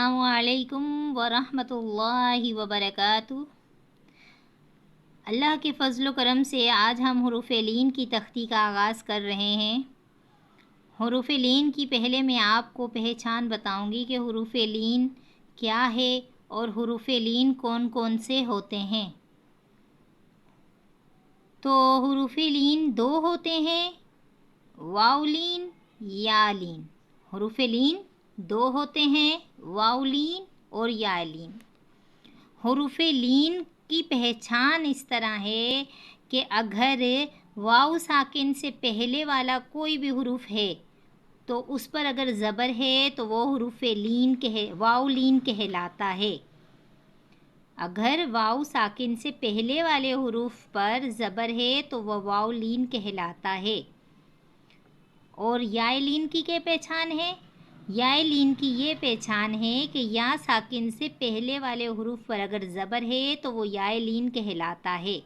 अस्सलामुअलैकुम वरहमतुल्लाहि वबरकातुहू। अल्लाह के फ़ज़्ल व करम से आज हम हुरूफ़ लीन की तख्ती का आगाज़ कर रहे हैं। हुरूफ़ लीन की पहले मैं आपको पहचान बताऊंगी कि हुरूफ़ लीन क्या है और हुरूफ़ लीन कौन कौन से होते हैं। तो हुरूफ़ लीन दो होते हैं, वाव लीन, या लीन। हुरूफ़ लीन दो होते हैं, वाव लीन और या लीन। हुरूफ़ लीन की पहचान इस तरह है कि अगर वाव साकिन से पहले वाला कोई भी हुरूफ है तो उस पर अगर ज़बर है तो वो हुरूफ़ लीन वाव लीन कहलाता है। अगर वाव साकिन से पहले वाले हुरूफ पर ज़बर है तो वह वाव लीन कहलाता है। और या लीन की क्या पहचान है? या लीन की ये पहचान है कि या साकिन से पहले वाले हुरूफ पर अगर ज़बर है तो वो या लीन कहलाता है।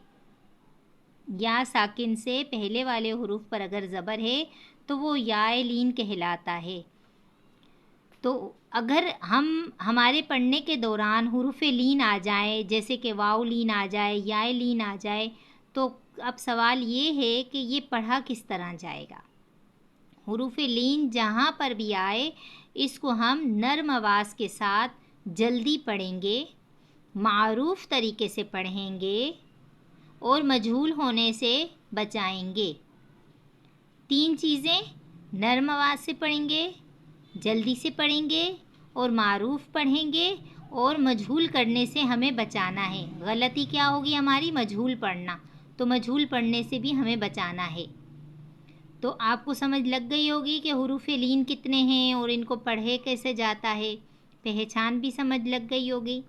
या साकिन से पहले वाले हुरूफ पर अगर ज़बर है तो वो या लीन कहलाता है। तो अगर हमारे पढ़ने के दौरान हुरूफ़ लीन आ जाए, जैसे कि वाव लीन आ जाए, या लीन आ जाए, तो अब सवाल ये है कि ये पढ़ा किस तरह जाएगा। हुरूफ़ लीन जहाँ पर भी आए इसको हम नर्म आवाज़ के साथ जल्दी पढ़ेंगे, मारूफ तरीके से पढ़ेंगे और मजहूल होने से बचाएंगे। तीन चीज़ें, नर्म आवाज़ से पढ़ेंगे, जल्दी से पढ़ेंगे और मारूफ पढ़ेंगे और मजहूल करने से हमें बचाना है। गलती क्या होगी हमारी? मजहूल पढ़ना। तो मजहूल पढ़ने से भी हमें बचाना है। तो आपको समझ लग गई होगी कि हुरूफ़ लीन कितने हैं और इनको पढ़े कैसे जाता है, पहचान भी समझ लग गई होगी।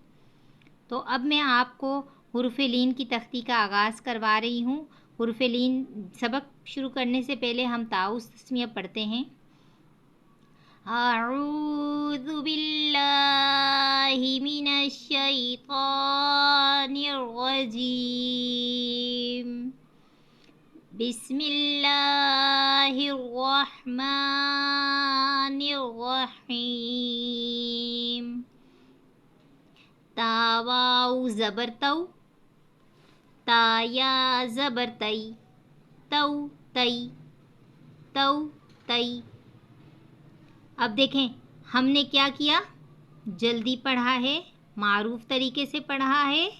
तो अब मैं आपको हुरूफ़ लीन की तख्ती का आगाज़ करवा रही हूँ। हुरूफ़ लीन सबक शुरू करने से पहले हम ताउस तस्मिया पढ़ते हैं। अऊज़ु बिल्लाहि मिनश शैतानिर रजीम। बिस्मिल्लाहिर्रहमानिर्रहीम। तावाउ ज़बर तौ, ताया ज़बर तई, तौ तई, तौ तई। अब देखें हमने क्या किया, जल्दी पढ़ा है, मारूफ तरीके से पढ़ा है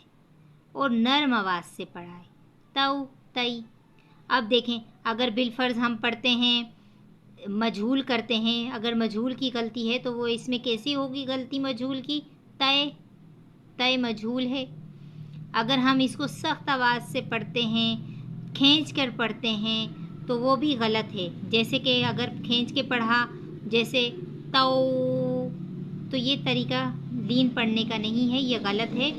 और नर्म आवाज़ से पढ़ा है, तौ तई। अब देखें अगर बिलफ़र्ज़ हम पढ़ते हैं, मजहूल करते हैं, अगर मजहूल की गलती है तो वो इसमें कैसी होगी गलती मजहूल की? तय, तय मजहूल है। अगर हम इसको सख्त आवाज़ से पढ़ते हैं, खींच कर पढ़ते हैं तो वो भी गलत है। जैसे कि अगर खींच के पढ़ा, जैसे तौ, तो ये तरीका लीन पढ़ने का नहीं है, ये गलत है।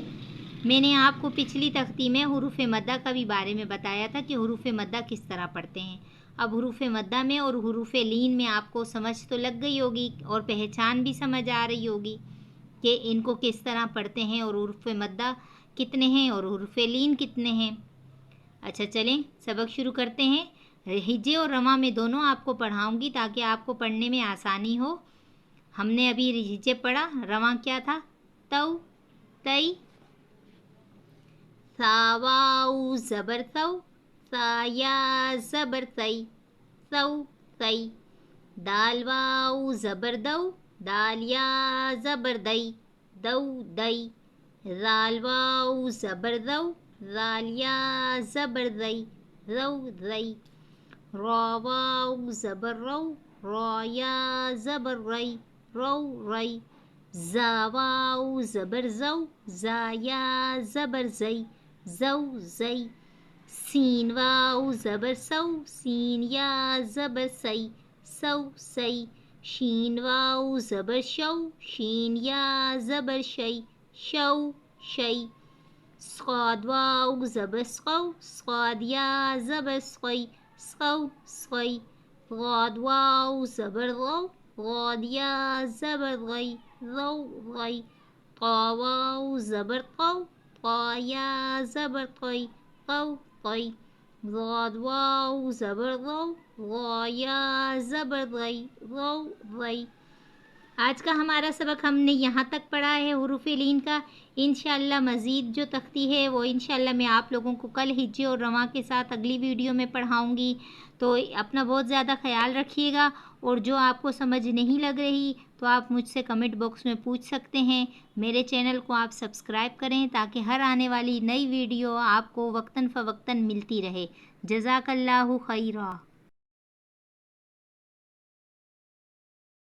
मैंने आपको पिछली तख्ती में हुरूफ़ मद्दा का भी बारे में बताया था कि हुरूफ़ मद्दा किस तरह पढ़ते हैं। अब हुरूफ़ मद्दा में और हुरूफ़ लीन में आपको समझ तो लग गई होगी और पहचान भी समझ आ रही होगी कि इनको किस तरह पढ़ते हैं और हुरूफ़ मद्दा कितने हैं और हुरूफ़ लीन कितने हैं। अच्छा चलें सबक शुरू करते हैं। हिज्जे और रमा में दोनों आपको पढ़ाऊँगी ताकि आपको पढ़ने में आसानी हो। हमने अभी हिज्जे पढ़ा, रमा क्या था? तौ, तई। सावाउ ज़बर तौ, साया ज़बर तई, सौ तई। दाल वाउ ज़बर दौ, दालिया ज़बर दई, दौ दई। राल वाउ ज़बर दौ, रालिया ज़बर दई, रौ दई। रौ वाउ ज़बर रौ, रौया ज़बर रई, रौ रई। ज़ा वाउ ज़बर ज़ौ, ज़ाया ज़बर ज़ई, ज़ौ ज़ई। सीन वाउ ज़बर सौ, सीन या ज़बर सई, सौ सई। शीन वाउ ज़बर शौ, शीन या ज़बर शई, शौ शई। स्वाद वाउ ज़बर स्कौ, स्वाद या ज़बर स्कई, स्कौ स्कई। ग़ाद वाउ ज़बर गौ, ग़ाद या ज़बर गई, रौ गई। क़ा वाउ ज़बर क़ौ, क़ा या ज़बर क़ई, क़ौ क़ई। ग़ाद वाउ ज़बर गौ, ग़ा या ज़बर गई, रौ गई। آج کا ہمارا سبق ہم نے یہاں تک پڑھا ہے حروف لین کا. انشاءاللہ مزید جو تختی ہے وہ انشاءاللہ میں آپ لوگوں کو کل ہجے اور رواں کے ساتھ اگلی ویڈیو میں پڑھاؤں گی. تو اپنا بہت زیادہ خیال رکھیے گا، اور جو آپ کو سمجھ نہیں لگ رہی تو آپ مجھ سے کمنٹ باکس میں پوچھ سکتے ہیں. میرے چینل کو آپ سبسکرائب کریں تاکہ ہر آنے والی نئی ویڈیو آپ کو وقتاً فوقتاً ملتی رہے. جزاک اللہ خیرہ.